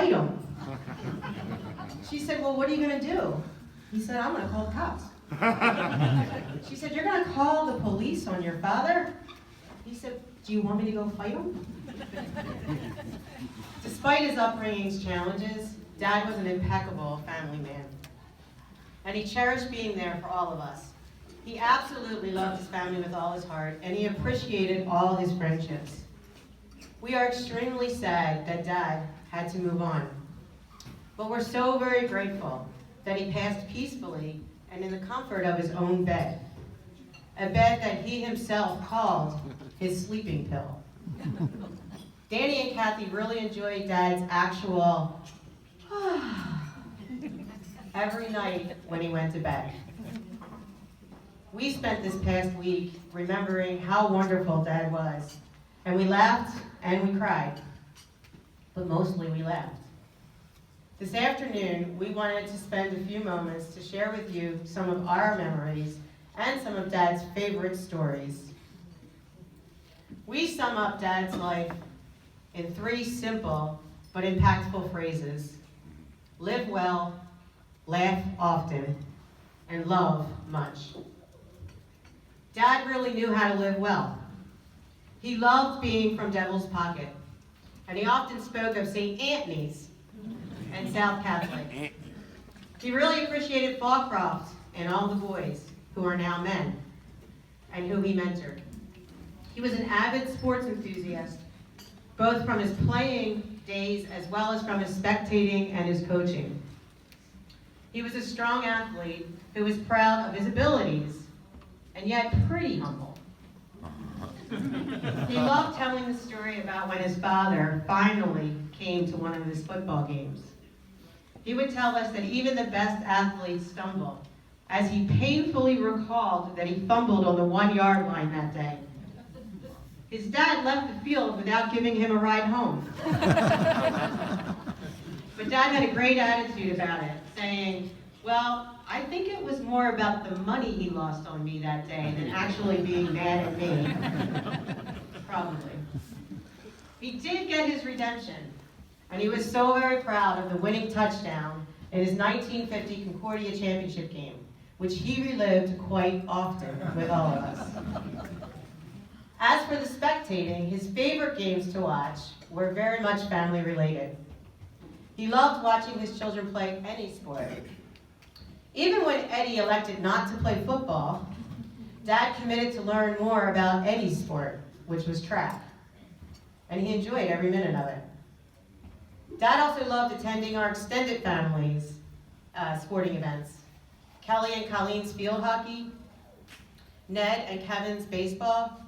fight him. She said, well, what are you going to do? He said, I'm going to call the cops. She said, you're going to call the police on your father? He said, do you want me to go fight him? Despite his upbringing's challenges, Dad was an impeccable family man. And he cherished being there for all of us. He absolutely loved his family with all his heart, and he appreciated all his friendships. We are extremely sad that Dad had to move on. But we're so very grateful that he passed peacefully and in the comfort of his own bed. A bed that he himself called his sleeping pill. Danny and Kathy really enjoyed Dad's actual every night when he went to bed. We spent this past week remembering how wonderful Dad was, and we laughed and we cried, but mostly we laughed. This afternoon, we wanted to spend a few moments to share with you some of our memories and some of Dad's favorite stories. We sum up Dad's life in 3 simple but impactful phrases: live well, laugh often, and love much. Dad really knew how to live well. He loved being from Devil's Pocket, and he often spoke of St. Anthony's and South Catholic. He really appreciated Fallcroft and all the boys who are now men, and who he mentored. He was an avid sports enthusiast, both from his playing days as well as from his spectating and his coaching. He was a strong athlete who was proud of his abilities, and yet pretty humble. He loved telling the story about when his father finally came to one of his football games. He would tell us that even the best athletes stumble, as he painfully recalled that he fumbled on the 1-yard line that day. His dad left the field without giving him a ride home. But Dad had a great attitude about it, saying, well, I think it was more about the money he lost on me that day than actually being mad at me. Probably. He did get his redemption, and he was so very proud of the winning touchdown in his 1950 Concordia Championship game, which he relived quite often with all of us. As for the spectating, his favorite games to watch were very much family related. He loved watching his children play any sport. Even when Eddie elected not to play football, Dad committed to learn more about Eddie's sport, which was track. And he enjoyed every minute of it. Dad also loved attending our extended family's sporting events. Kelly and Colleen's field hockey, Ned and Kevin's baseball,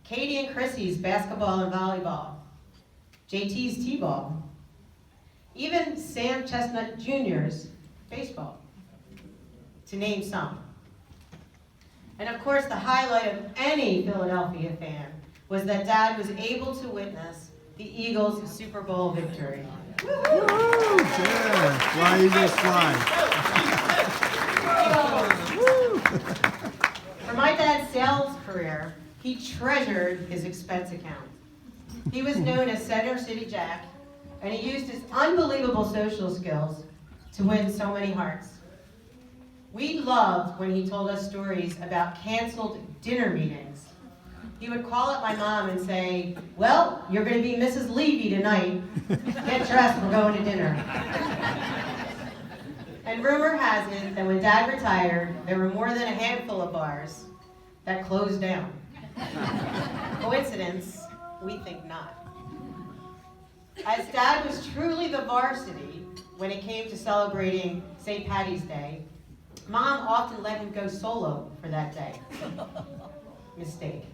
Katie and Chrissy's basketball and volleyball, JT's t-ball, even Sam Chestnut Jr.'s baseball, to name some. And of course, the highlight of any Philadelphia fan was that Dad was able to witness the Eagles' Super Bowl victory. Woo! Yeah, fly Eagles fly. For my dad's sales career, he treasured his expense account. He was known as Center City Jack, and he used his unbelievable social skills to win so many hearts. We loved when he told us stories about canceled dinner meetings. He would call up my mom and say, well, you're going to be Mrs. Levy tonight. Get dressed, we're going to dinner. And rumor has it that when Dad retired, there were more than a handful of bars that closed down. Coincidence? We think not. As Dad was truly the varsity when it came to celebrating St. Patty's Day, Mom often let him go solo for that day. Mistake.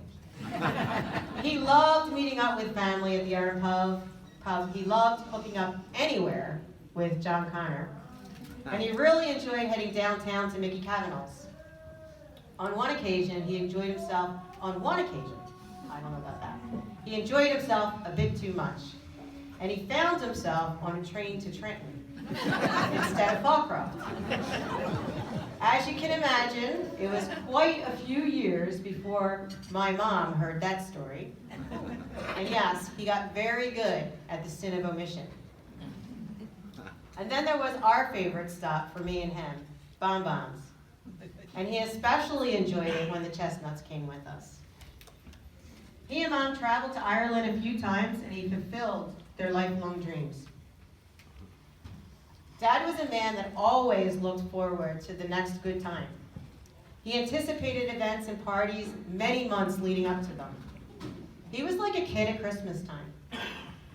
He loved meeting up with family at the Iron Pub. He loved hooking up anywhere with John Connor. And he really enjoyed heading downtown to Mickey Cavanaugh's. On one occasion, he enjoyed himself, I don't know about that. He enjoyed himself a bit too much. And he found himself on a train to Trenton instead of Fallcroft. As you can imagine, it was quite a few years before my mom heard that story. And yes, he got very good at the sin of omission. And then there was our favorite stop for me and him, bonbons. And he especially enjoyed it when the chestnuts came with us. He and Mom traveled to Ireland a few times, and he fulfilled their lifelong dreams. Dad was a man that always looked forward to the next good time. He anticipated events and parties many months leading up to them. He was like a kid at Christmas time.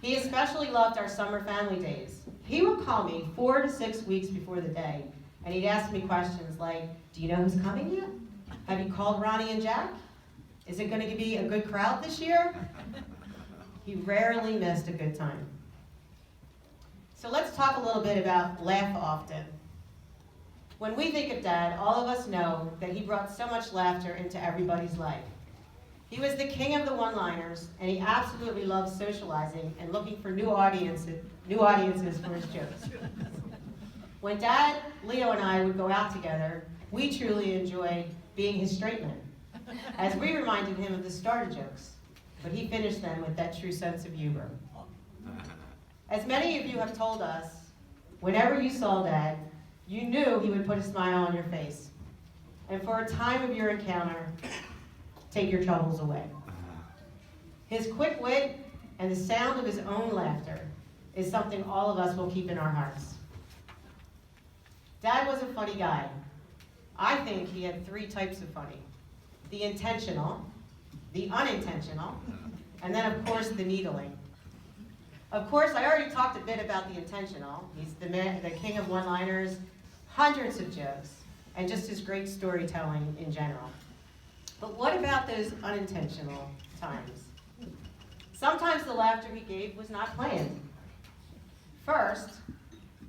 He especially loved our summer family days. He would call me 4 to 6 weeks before the day, and he'd ask me questions like, do you know who's coming yet? Have you called Ronnie and Jack? Is it going to be a good crowd this year? He rarely missed a good time. So let's talk a little bit about laugh often. When we think of Dad, all of us know that he brought so much laughter into everybody's life. He was the king of the one-liners, and he absolutely loved socializing and looking for new audiences for his jokes. When Dad, Leo, and I would go out together, we truly enjoyed being his straight man, as we reminded him of the starter jokes, but he finished them with that true sense of humor. As many of you have told us, whenever you saw Dad, you knew he would put a smile on your face. And for a time of your encounter, take your troubles away. His quick wit and the sound of his own laughter is something all of us will keep in our hearts. Dad was a funny guy. I think he had 3 types of funny: the intentional, the unintentional, and then of course the needling. Of course, I already talked a bit about the intentional. He's the king of one-liners, hundreds of jokes, and just his great storytelling in general. But what about those unintentional times? Sometimes the laughter he gave was not planned. First,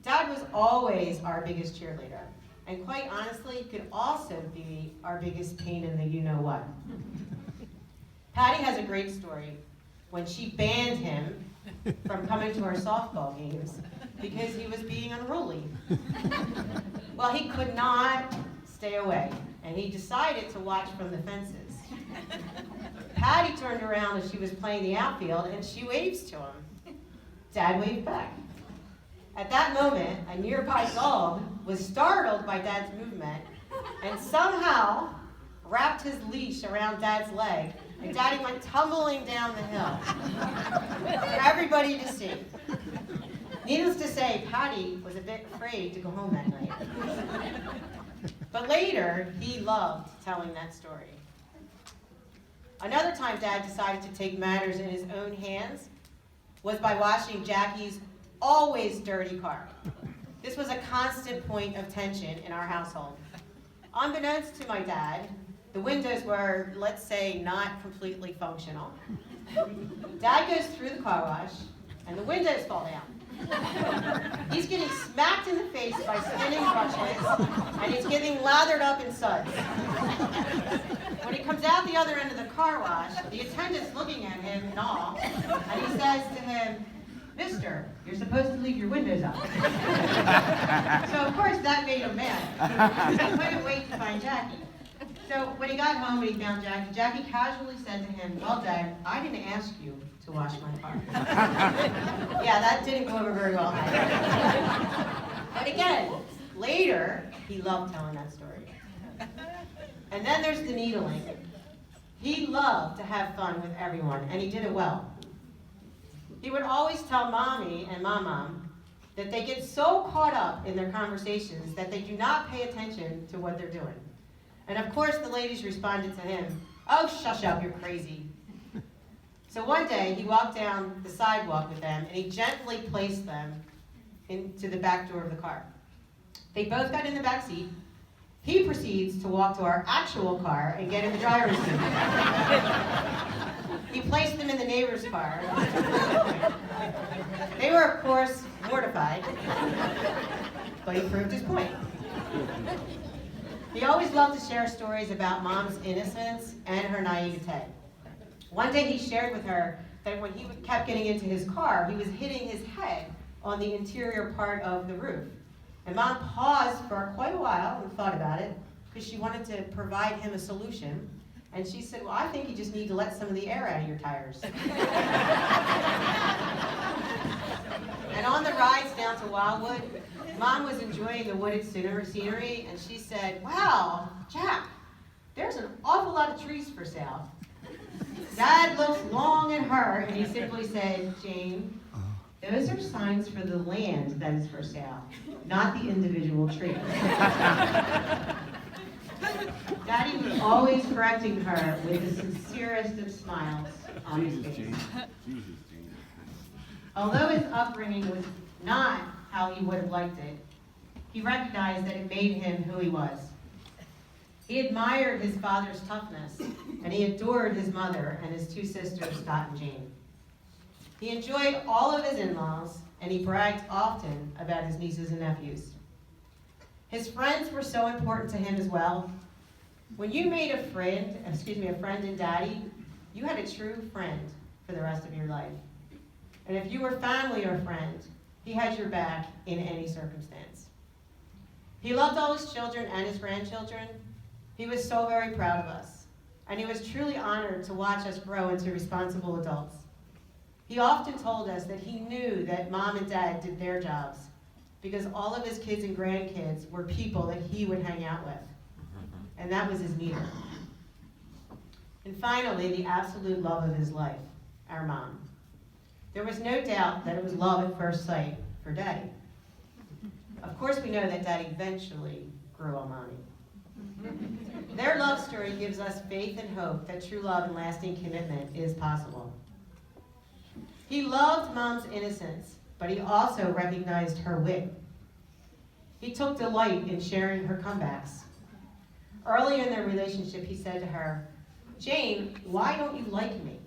Dad was always our biggest cheerleader, and quite honestly, could also be our biggest pain in the you-know-what. Patty has a great story when she banned him from coming to our softball games because he was being unruly. Well, he could not stay away, and he decided to watch from the fences. Patty turned around as she was playing the outfield, and she waves to him. Dad waved back. At that moment, a nearby dog was startled by Dad's movement and somehow wrapped his leash around Dad's leg, and Daddy went tumbling down the hill for everybody to see. Needless to say, Patty was a bit afraid to go home that night. But later, he loved telling that story. Another time Dad decided to take matters in his own hands was by washing Jackie's always dirty car. This was a constant point of tension in our household. Unbeknownst to my dad, the windows were, let's say, not completely functional. Dad goes through the car wash, and the windows fall down. He's getting smacked in the face by spinning brushes, and he's getting lathered up in suds. When he comes out the other end of the car wash, the attendant's looking at him in awe, and he says to him, "Mister, you're supposed to leave your windows up." So of course that made him mad. He couldn't wait to find Jackie. So when he got home and he found Jackie, Jackie casually said to him, "Well, Dad, I didn't ask you to wash my car." Yeah, that didn't go over very well either. But again, later, he loved telling that story. And then there's the needling. He loved to have fun with everyone, and he did it well. He would always tell Mommy and Mom that they get so caught up in their conversations that they do not pay attention to what they're doing. And of course the ladies responded to him, "Oh, shush up, you're crazy." So one day he walked down the sidewalk with them and he gently placed them into the back door of the car. They both got in the back seat. He proceeds to walk to our actual car and get in the driver's seat. He placed them in the neighbor's car. They were, of course, mortified, but he proved his point. He always loved to share stories about Mom's innocence and her naivete. One day he shared with her that when he kept getting into his car, he was hitting his head on the interior part of the roof. And Mom paused for quite a while and thought about it because she wanted to provide him a solution. And she said, "Well, I think you just need to let some of the air out of your tires." And on the rides down to Wildwood, Mom was enjoying the wooded scenery, and she said, "Wow, Jack, there's an awful lot of trees for sale." Dad looked long at her, and he simply said, "Jane, those are signs for the land that is for sale, not the individual tree." Daddy was always correcting her with the sincerest of smiles on his face. Although his upbringing was not how he would have liked it, he recognized that it made him who he was. He admired his father's toughness, and he adored his mother and his two sisters, Scott and Jane. He enjoyed all of his in-laws, and he bragged often about his nieces and nephews. His friends were so important to him as well. When you made a friend in Daddy, you had a true friend for the rest of your life. And if you were family or friend, he had your back in any circumstance. He loved all his children and his grandchildren. He was so very proud of us, and he was truly honored to watch us grow into responsible adults. He often told us that he knew that Mom and Dad did their jobs because all of his kids and grandkids were people that he would hang out with, and that was his meter. And finally, the absolute love of his life, our mom. There was no doubt that it was love at first sight for Daddy. Of course, we know that Daddy eventually grew on Mommy. Their love story gives us faith and hope that true love and lasting commitment is possible. He loved Mom's innocence, but he also recognized her wit. He took delight in sharing her comebacks. Early in their relationship, he said to her, "Jane, why don't you like me?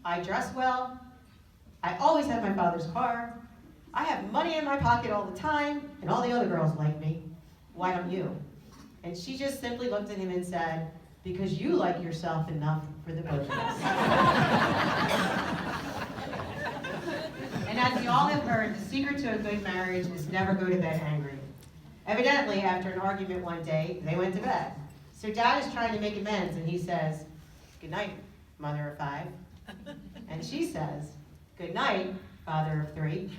I dress well. I always have my father's car. I have money in my pocket all the time, and all the other girls like me. Why don't you?" And she just simply looked at him and said, "Because you like yourself enough for the both of us." And as we all have heard, the secret to a good marriage is never go to bed angry. Evidently, after an argument one day, they went to bed. So Dad is trying to make amends, and he says, "Good night, mother of 5. And she says, "Good night, father of 3.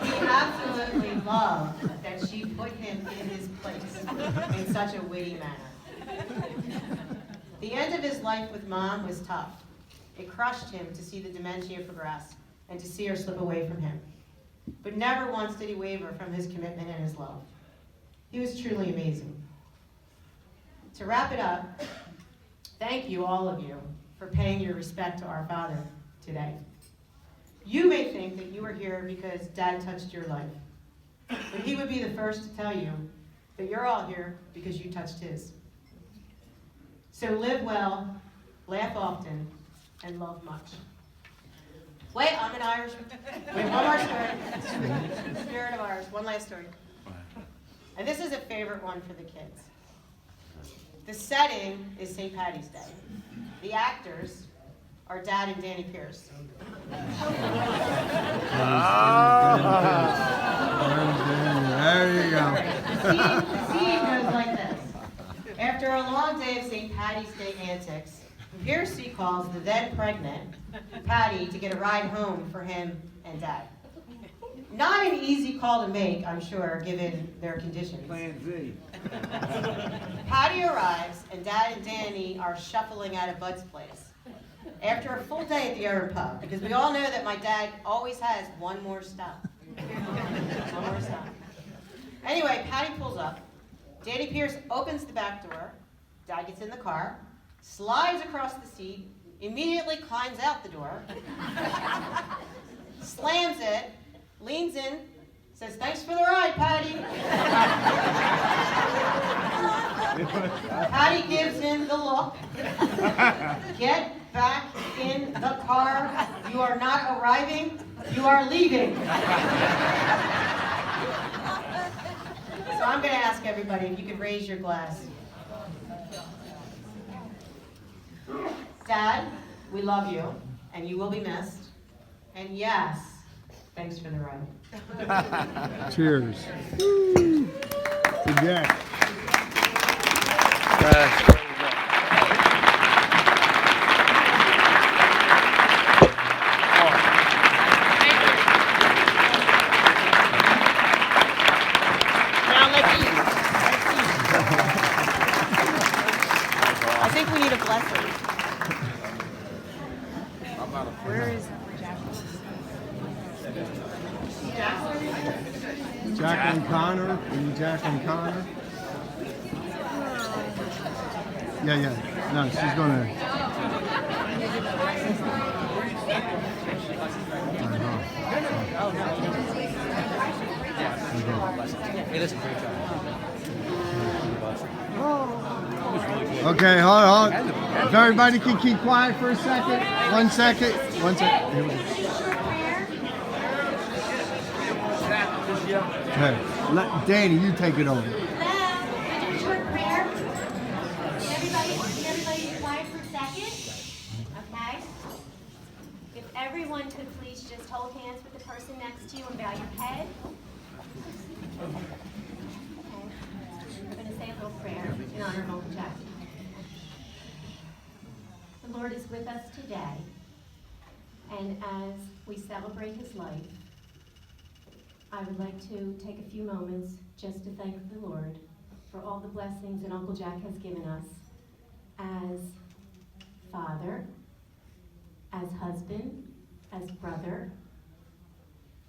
He absolutely loved that she put him in his place in such a witty manner. The end of his life with Mom was tough. It crushed him to see the dementia progress and to see her slip away from him. But never once did he waver from his commitment and his love. He was truly amazing. To wrap it up, thank you, all of you, for paying your respect to our father today. You may think that you are here because Dad touched your life, but he would be the first to tell you that you're all here because you touched his. So live well, laugh often, and love much. Wait, I'm an Irish. Wait, one more story. Spirit of Irish, one last story. And this is a favorite one for the kids. The setting is St. Paddy's Day. The actors are Dad and Danny Pierce. There you go. The scene goes like this. After a long day of St. Paddy's Day antics, Piercy calls the then pregnant Patty to get a ride home for him and Dad. Not an easy call to make, I'm sure, given their conditions. Plan Z. Patty arrives, and Dad and Danny are shuffling out of Bud's place. After a full day at the Urban Pub, because we all know that my dad always has one more stop. One more stop. Anyway, Patty pulls up. Danny Pierce opens the back door. Dad gets in the car, slides across the seat, immediately climbs out the door, slams it, leans in, says, "Thanks for the ride, Patty." Patty gives him the look. "Get back in the car. You are not arriving. You are leaving." So I'm going to ask everybody if you could raise your glass. Dad, we love you, and you will be missed. And yes, thanks for the ride. Cheers. Woo. Good Jack. Where is Jacqueline Connor. And Jacqueline Connor. Yeah. No, she's gonna. Okay, hold on. If everybody can keep quiet for a second. 1 second. 1 second. Here we go. Hey, Danny, you take it over. Hello, can I do a short prayer? Can everybody be quiet for a second? Okay. If everyone could please just hold hands with the person next to you and bow your head. Okay. We're going to say a little prayer in honor of Uncle Jack. The Lord is with us today, and as we celebrate his life, I would like to take a few moments just to thank the Lord for all the blessings that Uncle Jack has given us as father, as husband, as brother,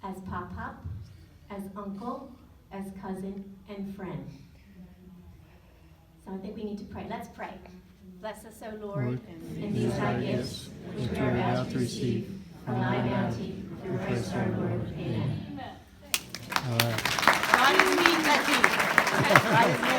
as pop-pop, as uncle, as cousin, and friend. So I think we need to pray. Let's pray. Bless us, O Lord, and these thy gifts, which we are about to receive from thy bounty, through Christ our Lord. Amen. God is me, Betsy. God is me.